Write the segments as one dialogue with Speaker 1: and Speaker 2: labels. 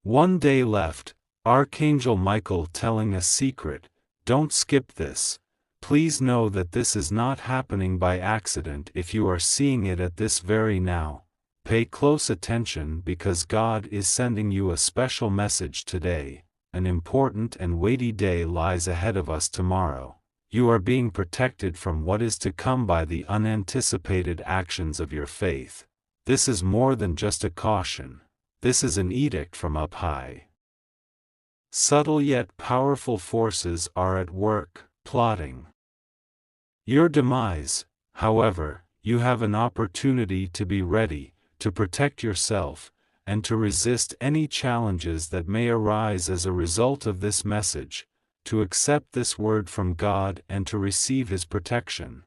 Speaker 1: One day left, Archangel Michael telling a secret, don't skip this. Please know that this is not happening by accident if you are seeing it at this very now. Pay close attention because God is sending you a special message today. An important and weighty day lies ahead of us tomorrow. You are being protected from what is to come by the unanticipated actions of your faith. This is more than just a caution. This is an edict from up high. Subtle yet powerful forces are at work, plotting your demise. However, you have an opportunity to be ready, to protect yourself, and to resist any challenges that may arise as a result of this message, to accept this word from God and to receive His protection.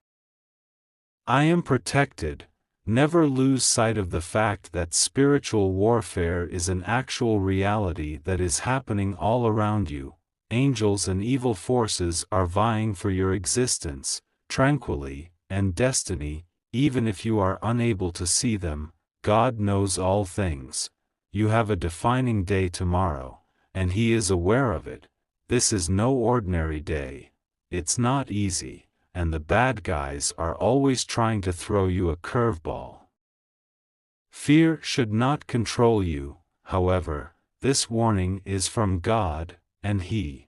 Speaker 1: I am protected. Never lose sight of the fact that spiritual warfare is an actual reality that is happening all around you. Angels and evil forces are vying for your existence, tranquility, and destiny. Even if you are unable to see them, God knows all things. You have a defining day tomorrow, and He is aware of it. This is no ordinary day. It's not easy, and the bad guys are always trying to throw you a curveball. Fear should not control you, however. This warning is from God, and He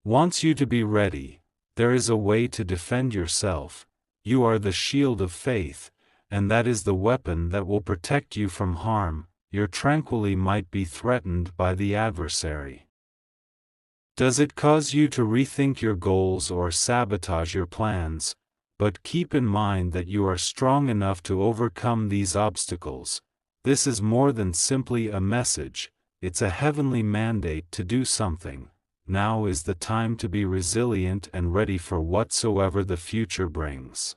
Speaker 1: wants you to be ready. There is a way to defend yourself. You are the shield of faith, and that is the weapon that will protect you from harm. Your tranquility might be threatened by the adversary. Does it cause you to rethink your goals or sabotage your plans? But keep in mind that you are strong enough to overcome these obstacles. This is more than simply a message, it's a heavenly mandate to do something. Now is the time to be resilient and ready for whatsoever the future brings.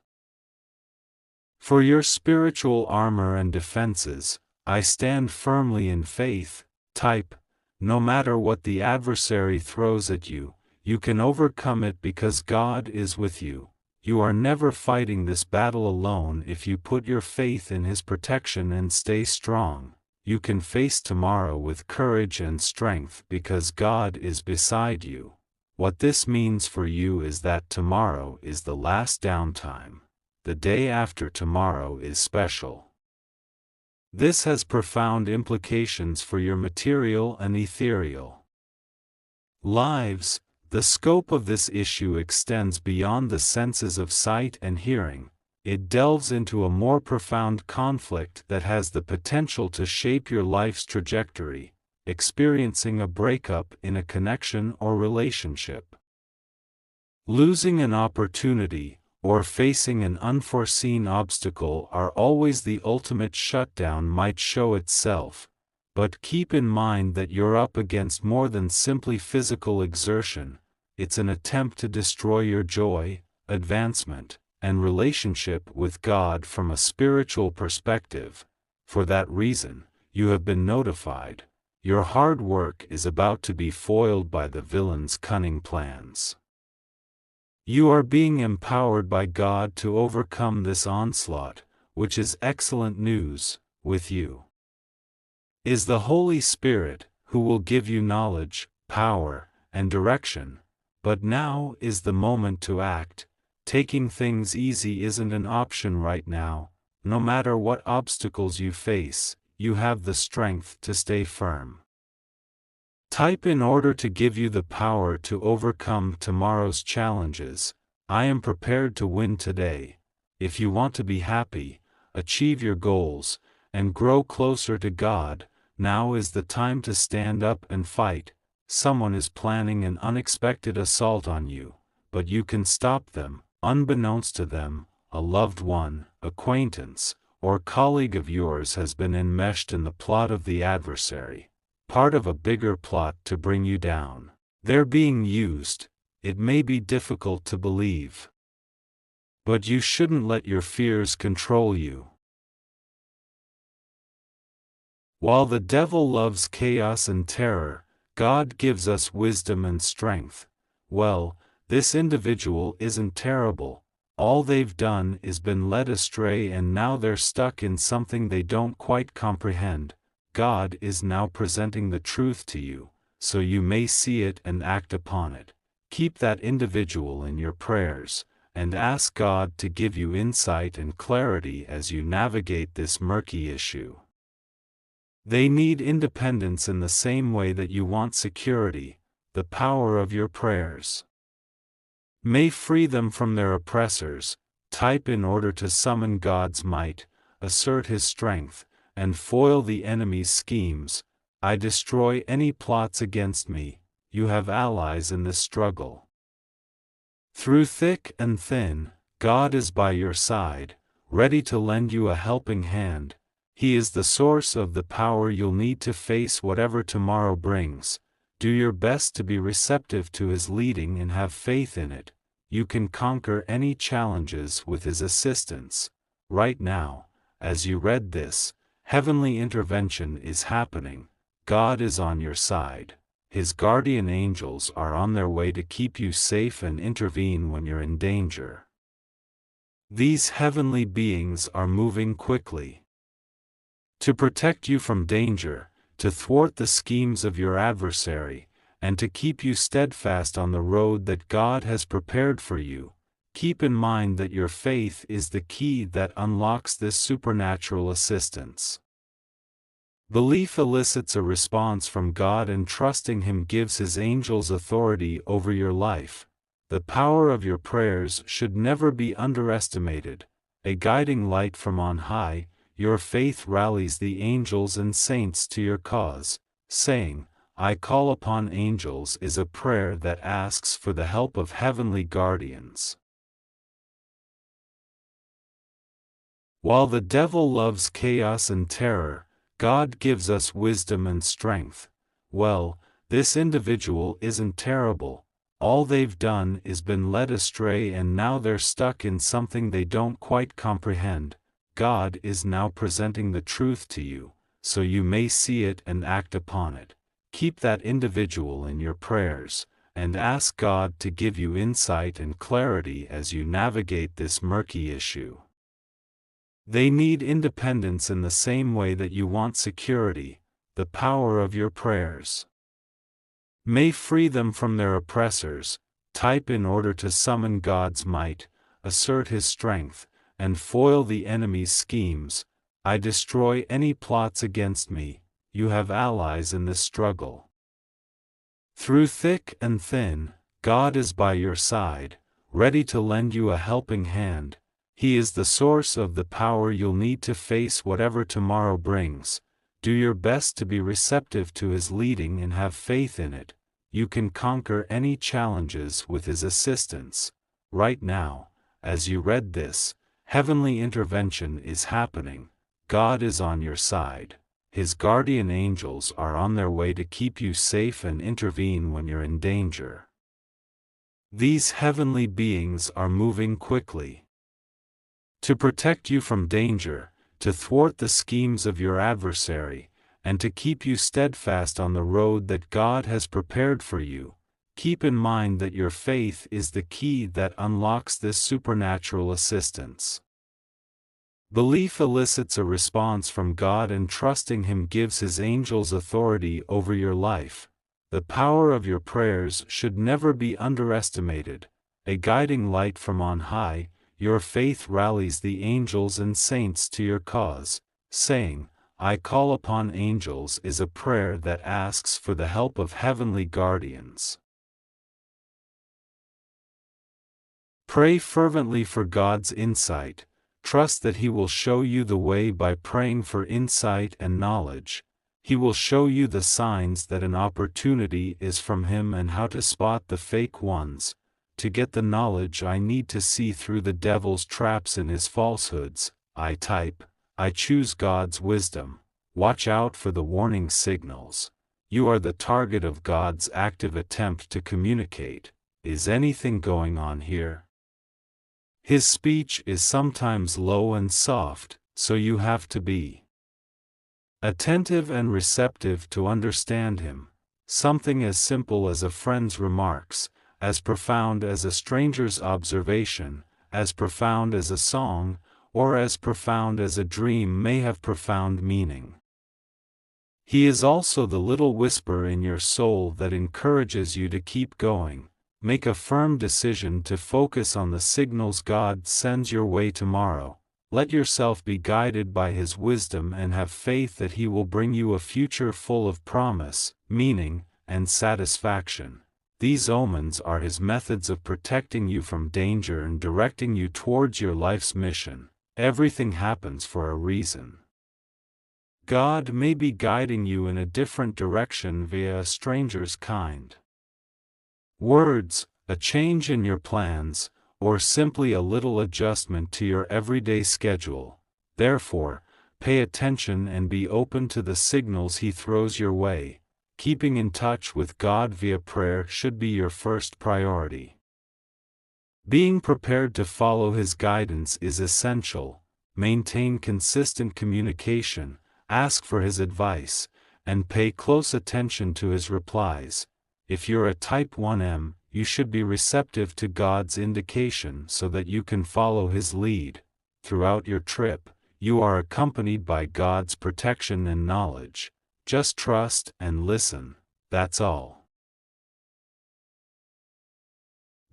Speaker 1: For your spiritual armor and defenses, I stand firmly in faith. Type, no matter what the adversary throws at you, you can overcome it because God is with you. You are never fighting this battle alone if you put your faith in His protection and stay strong. You can face tomorrow with courage and strength because God is beside you. What this means for you is that tomorrow is the last downtime. The day after tomorrow is special. This has profound implications for your material and ethereal lives. The scope of this issue extends beyond the senses of sight and hearing. It delves into a more profound conflict that has the potential to shape your life's trajectory, experiencing a breakup in a connection or relationship, losing an opportunity, or facing an unforeseen obstacle are always the ultimate shutdown might show itself. But keep in mind that you're up against more than simply physical exertion. It's an attempt to destroy your joy, advancement, and relationship with God from a spiritual perspective. For that reason, you have been notified. Your hard work is about to be foiled by the villain's cunning plans. You are being empowered by God to overcome this onslaught, which is excellent news. With you is the Holy Spirit, who will give you knowledge, power, and direction. But now is the moment to act. Taking things easy isn't an option right now. No matter what obstacles you face, you have the strength to stay firm. Type in order to give you the power to overcome tomorrow's challenges. I am prepared to win today. If you want to be happy, achieve your goals, and grow closer to God, now is the time to stand up and fight. Someone is planning an unexpected assault on you, but you can stop them. Unbeknownst to them, a loved one, acquaintance, or colleague of yours has been enmeshed in the plot of the adversary, part of a bigger plot to bring you down. They're being used. It may be difficult to believe, but you shouldn't let your fears control you. While the devil loves chaos and terror, God gives us wisdom and strength. Well, this individual isn't terrible. All they've done is been led astray and now they're stuck in something they don't quite comprehend. God is now presenting the truth to you, so you may see it and act upon it. Keep that individual in your prayers, and ask God to give you insight and clarity as you navigate this murky issue. They need independence in the same way that you want security. The power of your prayers may free them from their oppressors. Type in order to summon God's might, assert His strength, and foil the enemy's schemes. I destroy any plots against me. You have allies in this struggle. Through thick and thin, God is by your side, ready to lend you a helping hand. He is the source of the power you'll need to face whatever tomorrow brings. Do your best to be receptive to His leading and have faith in it. You can conquer any challenges with His assistance. Right now, as you read this, heavenly intervention is happening. God is on your side. His guardian angels are on their way to keep you safe and intervene when you're in danger. These heavenly beings are moving quickly to protect you from danger, to thwart the schemes of your adversary, and to keep you steadfast on the road that God has prepared for you. Keep in mind that your faith is the key that unlocks this supernatural assistance. Belief elicits a response from God, and trusting Him gives His angels authority over your life. The power of your prayers should never be underestimated. A guiding light from on high, your faith rallies the angels and saints to your cause. Saying, "I call upon angels," is a prayer that asks for the help of heavenly guardians. While the devil loves chaos and terror, God gives us wisdom and strength. Well, this individual isn't terrible. All they've done is been led astray, and now they're stuck in something they don't quite comprehend. God is now presenting the truth to you, so you may see it and act upon it. Keep that individual in your prayers, and ask God to give you insight and clarity as you navigate this murky issue. They need independence in the same way that you want security. The power of your prayers may free them from their oppressors. Type in order to summon God's might, assert His strength, and foil the enemy's schemes. I destroy any plots against me. You have allies in this struggle. Through thick and thin, God is by your side, ready to lend you a helping hand. He is the source of the power you'll need to face whatever tomorrow brings. Do your best to be receptive to His leading and have faith in it. You can conquer any challenges with His assistance. Right now, as you read this, heavenly intervention is happening. God is on your side. His guardian angels are on their way to keep you safe and intervene when you're in danger. These heavenly beings are moving quickly to protect you from danger, to thwart the schemes of your adversary, and to keep you steadfast on the road that God has prepared for you. Keep in mind that your faith is the key that unlocks this supernatural assistance. Belief elicits a response from God, and trusting Him gives His angels authority over your life. The power of your prayers should never be underestimated. A guiding light from on high, your faith rallies the angels and saints to your cause. Saying, "I call upon angels," is a prayer that asks for the help of heavenly guardians. Pray fervently for God's insight. Trust that He will show you the way by praying for insight and knowledge. He will show you the signs that an opportunity is from Him and how to spot the fake ones. To get the knowledge I need to see through the devil's traps and his falsehoods, I choose God's wisdom. Watch out for the warning signals. You are the target of God's active attempt to communicate. Is anything going on here? His speech is sometimes low and soft, so you have to be attentive and receptive to understand Him. Something as simple as a friend's remarks, as profound as a stranger's observation, as profound as a song, or as profound as a dream may have profound meaning. He is also the little whisper in your soul that encourages you to keep going. Make a firm decision to focus on the signals God sends your way tomorrow. Let yourself be guided by His wisdom and have faith that He will bring you a future full of promise, meaning, and satisfaction. These omens are His methods of protecting you from danger and directing you towards your life's mission. Everything happens for a reason. God may be guiding you in a different direction via a stranger's kind words, a change in your plans, or simply a little adjustment to your everyday schedule. Therefore, pay attention and be open to the signals He throws your way. Keeping in touch with God via prayer should be your first priority. Being prepared to follow His guidance is essential. Maintain consistent communication, ask for His advice, and pay close attention to His replies. If you're a Type 1M, you should be receptive to God's indication so that you can follow His lead. Throughout your trip, you are accompanied by God's protection and knowledge. Just trust and listen, that's all.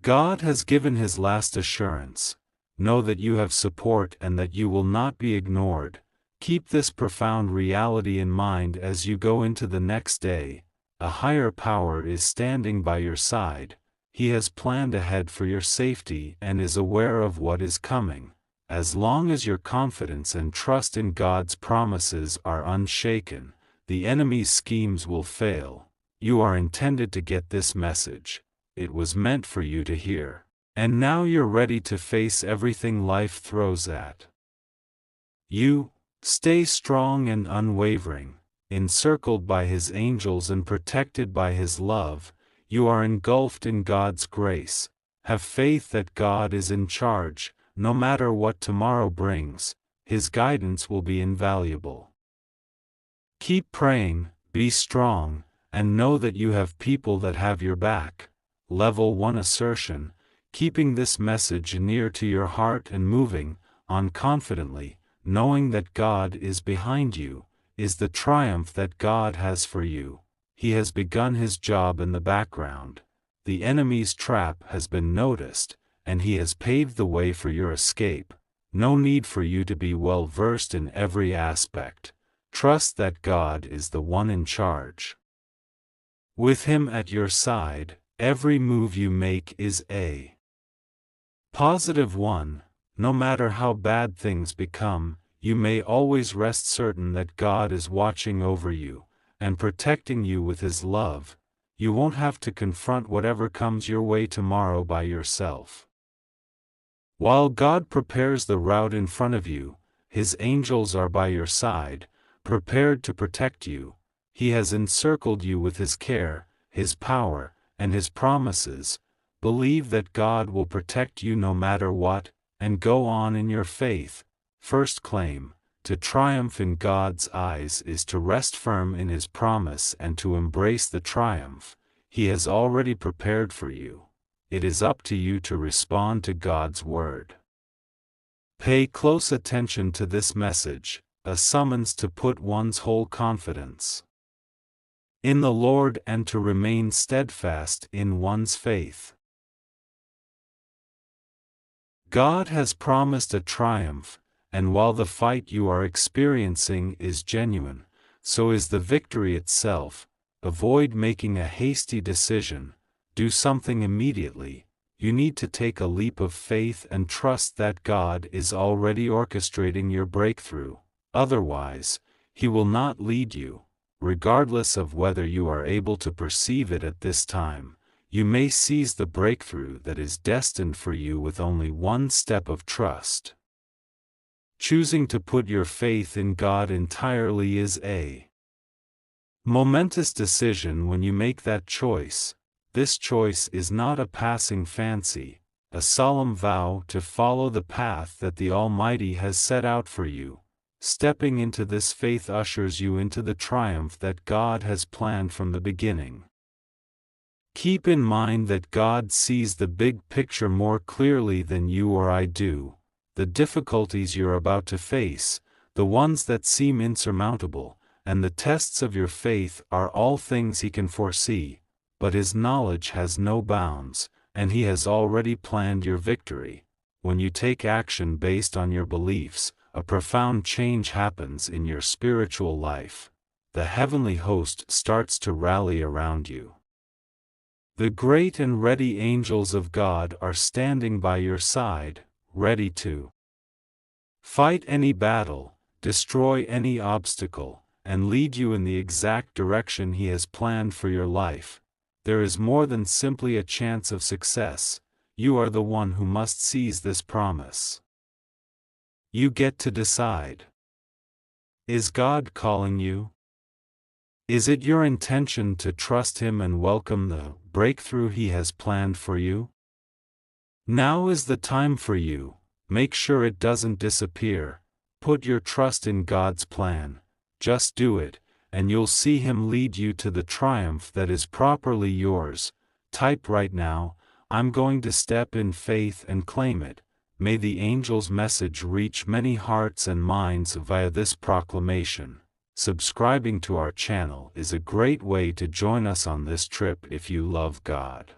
Speaker 1: God has given His last assurance. Know that you have support and that you will not be ignored. Keep this profound reality in mind as you go into the next day. A higher power is standing by your side. He has planned ahead for your safety and is aware of what is coming. As long as your confidence and trust in God's promises are unshaken, the enemy's schemes will fail. You are intended to get this message. It was meant for you to hear. And now you're ready to face everything life throws at you. Stay strong and unwavering. Encircled by His angels and protected by His love, you are engulfed in God's grace. Have faith that God is in charge. No matter what tomorrow brings, His guidance will be invaluable. Keep praying, be strong, and know that you have people that have your back. Level 1 assertion: keeping this message near to your heart and moving on confidently, knowing that God is behind you, is the triumph that God has for you. He has begun His job in the background. The enemy's trap has been noticed, and He has paved the way for your escape. No need for you to be well versed in every aspect. Trust that God is the one in charge. With Him at your side, every move you make is a positive one. No matter how bad things become, you may always rest certain that God is watching over you and protecting you with His love. You won't have to confront whatever comes your way tomorrow by yourself. While God prepares the route in front of you, His angels are by your side, prepared to protect you. He has encircled you with His care, His power, and His promises. Believe that God will protect you no matter what, and go on in your faith. First claim: to triumph in God's eyes is to rest firm in His promise and to embrace the triumph He has already prepared for you. It is up to you to respond to God's word. Pay close attention to this message, a summons to put one's whole confidence in the Lord and to remain steadfast in one's faith. God has promised a triumph, and while the fight you are experiencing is genuine, so is the victory itself. Avoid making a hasty decision. Do something immediately. You need to take a leap of faith and trust that God is already orchestrating your breakthrough. Otherwise, He will not lead you. Regardless of whether you are able to perceive it at this time, you may seize the breakthrough that is destined for you with only one step of trust. Choosing to put your faith in God entirely is a momentous decision. When you make that choice, this choice is not a passing fancy, a solemn vow to follow the path that the Almighty has set out for you. Stepping into this faith ushers you into the triumph that God has planned from the beginning. Keep in mind that God sees the big picture more clearly than you or I do. The difficulties you're about to face, the ones that seem insurmountable, and the tests of your faith are all things He can foresee, but His knowledge has no bounds, and He has already planned your victory. When you take action based on your beliefs, a profound change happens in your spiritual life. The heavenly host starts to rally around you. The great and ready angels of God are standing by your side, ready to fight any battle, destroy any obstacle, and lead you in the exact direction He has planned for your life. There is more than simply a chance of success. You are the one who must seize this promise. You get to decide. Is God calling you? Is it your intention to trust Him and welcome the breakthrough He has planned for you? Now is the time for you. Make sure it doesn't disappear. Put your trust in God's plan. Just do it, and you'll see Him lead you to the triumph that is properly yours. Type right now, I'm going to step in faith and claim it. May the angel's message reach many hearts and minds via this proclamation. Subscribing to our channel is a great way to join us on this trip if you love God.